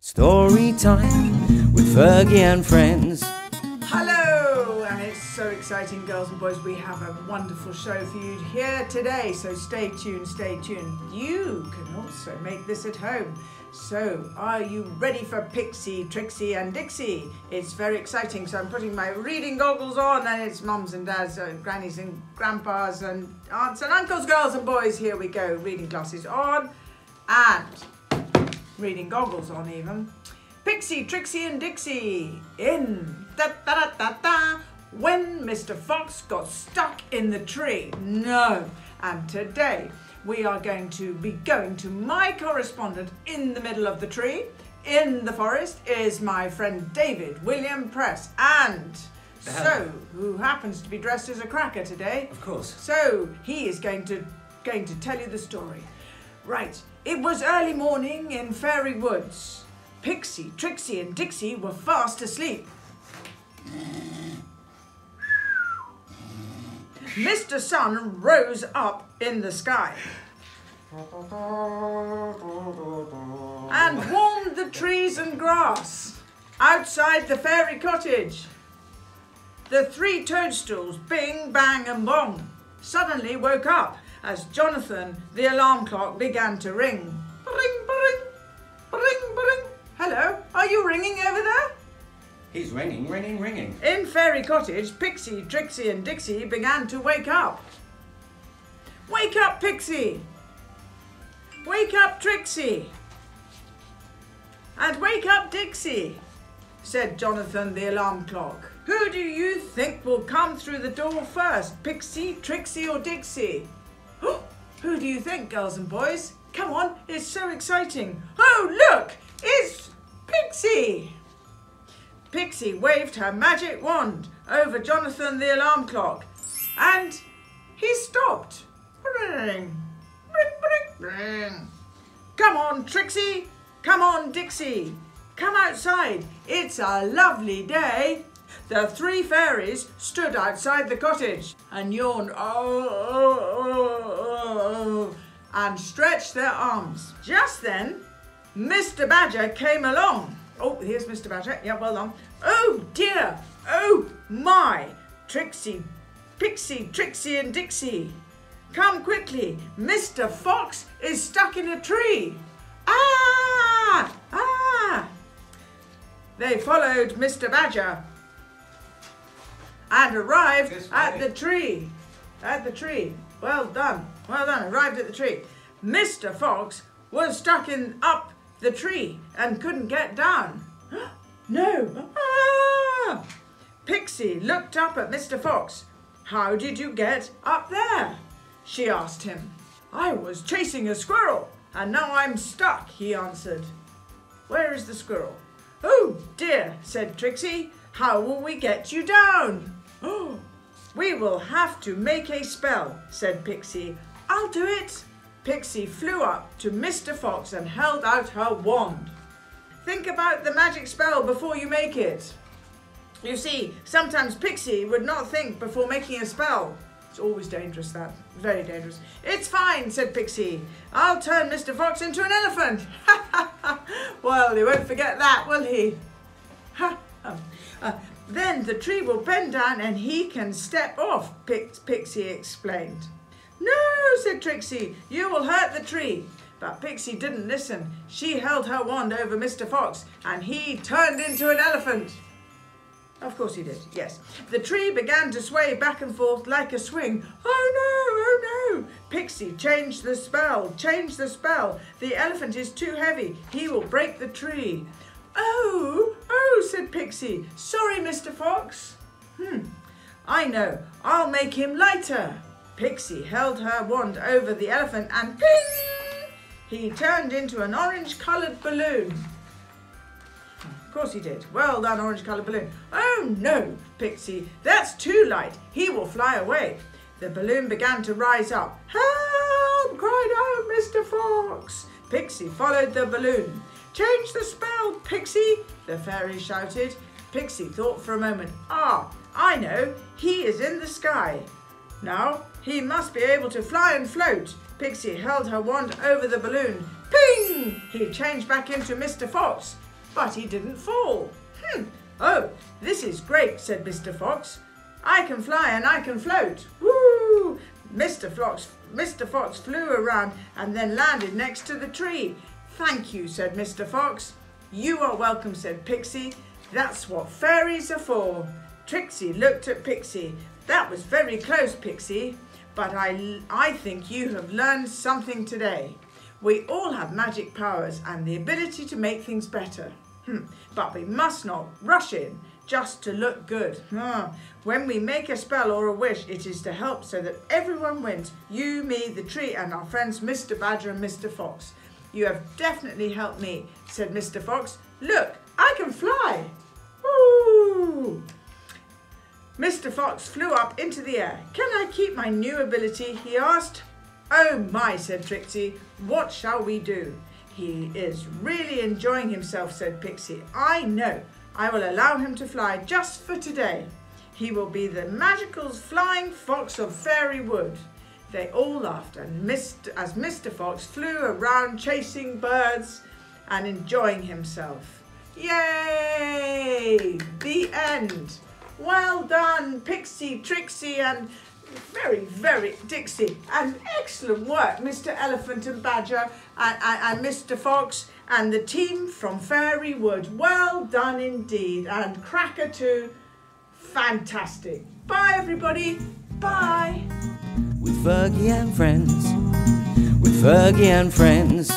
Story time with Fergie and friends. Hello, and it's so exciting, girls and boys. We have a wonderful show for you here today, so stay tuned, stay tuned. You can also make this at home. So, are you ready for Pixie, Trixie and Dixie? It's very exciting, so I'm putting my reading goggles on, and it's mums and dads, grannies and grandpas and aunts and uncles, girls and boys. Here we go, reading glasses on and reading goggles on even. Pixie, Trixie and Dixie in da-da-da-da-da when Mr. Fox got stuck in the tree. No, and today we are going to be going to my correspondent in the middle of the tree. In the forest is my friend David William Press, and so who happens to be dressed as a cracker today. Of course. So he is going to tell you the story. Right, it was early morning in Fairy Woods. Pixie, Trixie and Dixie were fast asleep. Mr. Sun rose up in the sky and warmed the trees and grass outside the fairy cottage. The three toadstools, Bing, Bang and Bong, suddenly woke up as Jonathan, the alarm clock, began to ring. Ring, ring, ring, ring. Hello, are you ringing over there? He's ringing, ringing, ringing. In Fairy Cottage, Pixie, Trixie and Dixie began to wake up. Wake up, Pixie! Wake up, Trixie! And wake up, Dixie, said Jonathan, the alarm clock. Who do you think will come through the door first, Pixie, Trixie or Dixie? Who do you think, girls and boys? Come on, it's so exciting. Oh, look, it's Pixie. Pixie waved her magic wand over Jonathan, the alarm clock, and he stopped. Ring, ring, ring, ring. Come on, Trixie. Come on, Dixie. Come outside. It's a lovely day. The three fairies stood outside the cottage and yawned, and stretched their arms. Just then, Mr. Badger came along. Oh, here's Mr. Badger. Yeah, well done. Oh, dear. Oh, my. Trixie, Pixie, Trixie and Dixie. Come quickly. Mr. Fox is stuck in a tree. Ah! Ah! They followed Mr. Badger and arrived at the tree. At the tree. Well done. Well done. Arrived at the tree. Mr. Fox was stuck up the tree and couldn't get down. No. Ah! Pixie looked up at Mr. Fox. How did you get up there? She asked him. I was chasing a squirrel and now I'm stuck, he answered. Where is the squirrel? Oh dear, said Trixie. How will we get you down? Oh, we will have to make a spell, said Pixie. I'll do it. Pixie flew up to Mr. Fox and held out her wand. Think about the magic spell before you make it. You see, sometimes Pixie would not think before making a spell. It's always dangerous, that. Very dangerous. It's fine, said Pixie. I'll turn Mr. Fox into an elephant. Well, he won't forget that, will he? Then the tree will bend down and he can step off, Pixie explained. No, said Trixie, you will hurt the tree. But Pixie didn't listen. She held her wand over Mr. Fox and he turned into an elephant. Of course he did, yes. The tree began to sway back and forth like a swing. Oh no, oh no. Pixie changed the spell, changed the spell. The elephant is too heavy. He will break the tree. Oh, said Pixie. Sorry, Mr. Fox. I know. I'll make him lighter. Pixie held her wand over the elephant and ping! He turned into an orange-coloured balloon. Of course he did. Well done, orange-coloured balloon. Oh no, Pixie. That's too light. He will fly away. The balloon began to rise up. Help! Cried out Mr. Fox. Pixie followed the balloon. Change the spell, Pixie, the fairy shouted. Pixie thought for a moment. Ah, I know. He is in the sky. Now, he must be able to fly and float. Pixie held her wand over the balloon. Ping! He changed back into Mr. Fox. but he didn't fall. Oh, this is great, said Mr. Fox. I can fly and I can float. Woo! Mr. Fox flew around and then landed next to the tree. Thank you, said Mr. Fox. You are welcome, said Pixie. That's what fairies are for. Trixie looked at Pixie. That was very close, Pixie, but I think you have learned something today. We all have magic powers and the ability to make things better. But we must not rush in just to look good. When we make a spell or a wish, it is to help so that everyone wins. You, me, the tree, and our friends Mr. Badger and Mr. Fox. You have definitely helped me, said Mr. Fox. Look, I can fly. Woo! Mr. Fox flew up into the air. Can I keep my new ability? He asked. Oh my, said Trixie. What shall we do? He is really enjoying himself, said Pixie. I know. I will allow him to fly just for today. He will be the magical flying fox of Fairy Wood. They all laughed and as Mr. Fox flew around chasing birds and enjoying himself. Yay! The end. Well done, Pixie, Trixie, and very Dixie. And excellent work, Mr. Elephant and Badger and Mr. Fox and the team from Fairy Wood. Well done indeed. And Cracker too. Fantastic. Bye, everybody. Bye. With Fergie and friends. With Fergie and friends.